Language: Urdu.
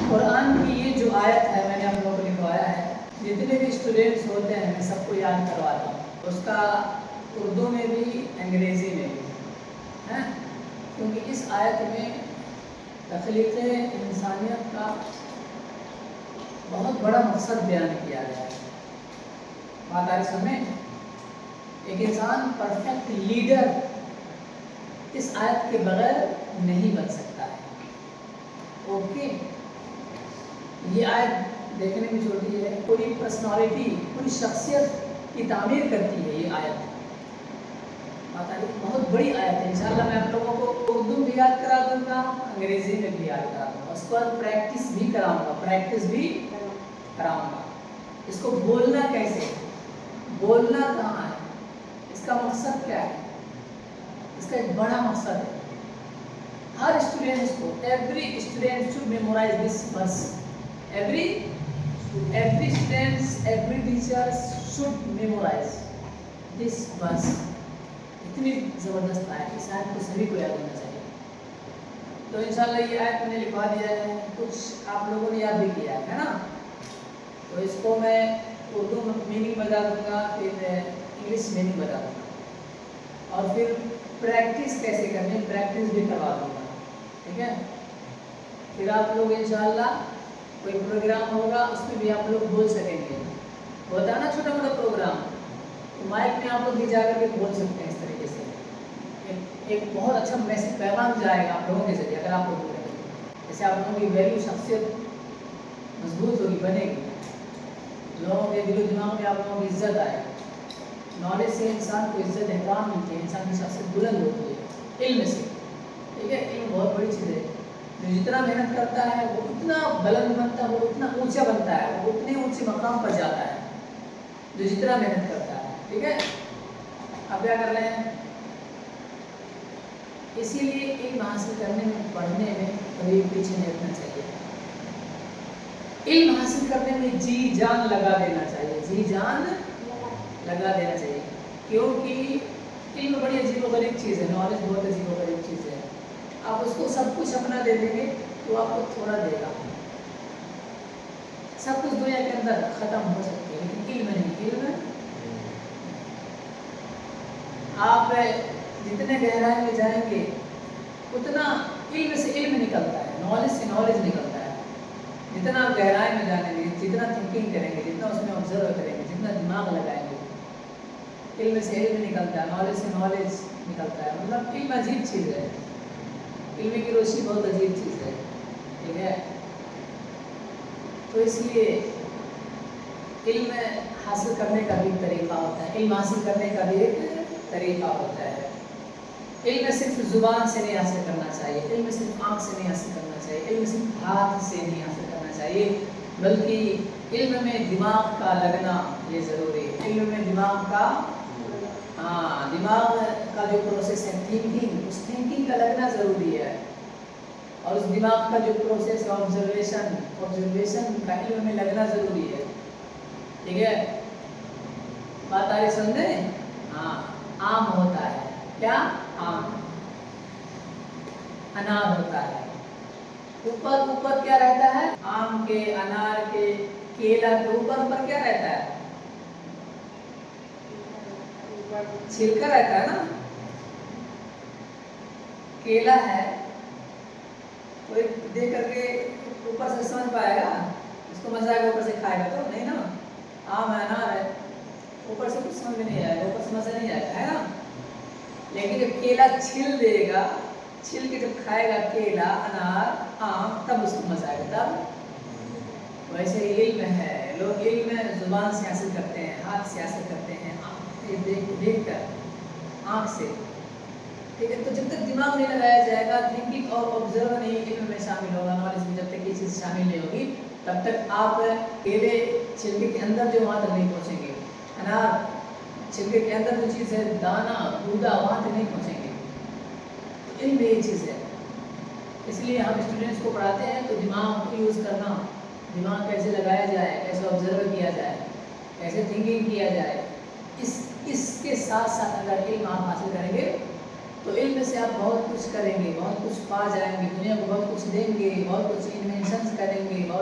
قرآن کی یہ جو آیت ہے میں نے آپ لوگوں کو لکھوایا ہے، جتنے بھی اسٹوڈینٹس ہوتے ہیں میں سب کو یاد کرواتا ہوں، اس کا اردو میں بھی انگریزی میں بھی ہے، کیونکہ اس آیت میں تخلیق انسانیت کا بہت بڑا مقصد بیان کیا گیا ہے۔ بات آ رہی سمجھ؟ ایک انسان پرفیکٹ لیڈر اس آیت کے بغیر نہیں بن سکتا ہے۔ اوکے، یہ آیت دیکھنے میں چھوٹی ہے، پوری پرسنالٹی، پوری شخصیت کی تعمیر کرتی ہے یہ آیت۔ بات آ رہی، بہت بڑی آیت ہے۔ انشاءاللہ میں آپ لوگوں کو اردو بھی یاد کرا دوں گا، انگریزی میں بھی یاد کرا دوں گا، اس کو پریکٹس بھی کراؤں گا۔ اس کو بولنا کیسے، بولنا کہاں ہے، اس کا مقصد کیا ہے، اس کا ایک بڑا مقصد ہے۔ ہر اسٹوڈنٹس کو، every student should memorise this verse, every students, every teacher should memorise this verse. اتنی زبردست آیت، اس آیت کو سبھی کو یاد ہونا چاہیے۔ تو انشاءاللہ یہ آیت میں نے لکھوا دیا ہے، کچھ آپ لوگوں نے یاد بھی کیا ہے نا، تو اس کو میں اردو میننگ بتا دوں گا، پھر انگلش میننگ بتا دوں گا، اور پھر پریکٹس کیسے کرنی، پریکٹس بھی کروا دوں گا، ٹھیک ہے؟ پھر آپ لوگ انشاءاللہ کوئی پروگرام ہوگا اس میں بھی آپ لوگ بول سکیں گے، ہوتا ہے نا چھوٹا موٹا پروگرام، تو مائک میں آپ لوگ بھی جا کر کے بول سکتے ہیں۔ اس طریقے سے ایک بہت اچھا میسج، پیغام جائے گا آپ لوگوں کے ذریعے اگر آپ لوگ بولیں گے، جیسے آپ لوگوں کی ویلیو، شخصیت مضبوط ہوگی، بنے گی، لوگوں کے دل و دماغ میں آپ لوگوں کی عزت آئے گی۔ نالج سے انسان کو عزت احترام ملتی ہے، انسان کی شخصیت بلند ہوتی ہے علم سے، ٹھیک ہے؟ علم بہت بڑی چیز ہے، جو جتنا محنت کرتا ہے وہ اتنا بلند بنتا ہے، وہ اتنا اونچا بنتا ہے، وہ اتنے اونچے مقام پر جاتا ہے جو جتنا محنت کرتا ہے، ٹھیک ہے؟ اب کیا کر رہے ہیں؟ اسی لیے علم حاصل کرنے میں، پڑھنے میں کبھی پیچھے نہیں ہٹنا چاہیے۔ علم حاصل کرنے میں جی جان لگا دینا چاہیے، جی جان لگا دینا چاہیے، کیونکہ علم بڑی عجیب و غریب چیز ہے، نالج بہت عجیب و غریب چیز ہے۔ آپ اس کو سب کچھ اپنا دے دیں گے تو آپ کو تھوڑا دے گا۔ سب کچھ دنیا کے اندر ختم ہو سکتی ہے لیکن علم نہیں، علم آپ جتنے گہرائی میں جائیں گے اتنا علم سے علم نکلتا ہے، نالج سے نالج نکلتا ہے۔ جتنا آپ گہرائی میں جانیں گے، جتنا تھنکنگ کریں گے، جتنا اس میں آبزرو کریں گے، جتنا دماغ لگائیں گے، علم سے علم نکلتا ہے، نالج سے نالج نکلتا ہے۔ مطلب علم عجیب چیز ہے، علم کی روشنی بہت عجیب چیز ہے، ٹھیک ہے؟ تو اس لیے علم حاصل کرنے کا بھی ایک طریقہ ہوتا ہے، علم حاصل کرنے کا بھی ایک طریقہ ہوتا ہے۔ علم صرف زبان سے نہیں حاصل کرنا چاہیے، علم صرف آنکھ سے نہیں حاصل کرنا چاہیے، علم صرف ہاتھ سے نہیں حاصل کرنا چاہیے، بلکہ علم میں دماغ کا لگنا یہ ضروری ہے۔ علم میں دماغ کا، دماغ کا جو پروسیس ہے تھنکنگ، اس تھنکنگ کا لگنا ضروری ہے، اور اس دماغ کا جو پروسیس ہے آبزرویشن کا علم میں لگنا ضروری ہے، ٹھیک ہے؟ بات آ رہی سمجھے؟ ہاں، آم ہوتا ہے، کیا؟ آم، انار ہوتا ہے، اوپر کیا رہتا ہے؟ آم کے، انار کے، کیلا کے اوپر کیا رہتا ہے؟ چھلکا رہتا ہے نا۔ کیلا ہے، کوئی دیکھ کر کے اوپر سے سمجھ پائے گا؟ اس کو مزہ آئے گا اوپر سے کھائے گا تو نہیں نا۔ آم ہے، انار ہے، اوپر سے کچھ سمجھ میں نہیں آئے گا، اوپر سے مزہ نہیں آئے گا، ہے نا؟ لیکن جب کیلا چھل دے گا، چھل کے جب کھائے گا کیلا، انار، آم، تب اس کو مزہ آئے گا۔ تب ویسے علم ہے، لوگ علم زبان سے حاصل کرتے ہیں، ہاتھ سے حاصل کرتے ہیں، دیکھ کر، آنکھ سے، ٹھیک ہے؟ تو جب تک دماغ نہیں لگایا جائے گا، تھنکنگ اور آبزرو نہیں علم میں شامل ہوگا، نالج میں جب تک یہ چیز شامل نہیں ہوگی تب تک آپ کیلے چھلکے کے اندر جو وہاں تک نہیں پہنچیں گے، انار چھلکے کے اندر جو چیز ہے، دانا، گودا، وہاں تک نہیں پہنچیں گے۔ تو علم یہ چیز ہے، اس لیے ہم اسٹوڈنٹس کو پڑھاتے ہیں تو دماغ کو یوز کرنا، دماغ کیسے لگایا جائے، کیسے آبزرو کیا جائے، کیسے تھنکنگ کیا جائے، اس کے ساتھ ساتھ اگر علم آپ حاصل کریں گے تو علم سے آپ بہت کچھ کریں گے، بہت کچھ پا جائیں گے، دنیا کو بہت کچھ دیں گے، بہت کچھ انوینشنز کریں گے،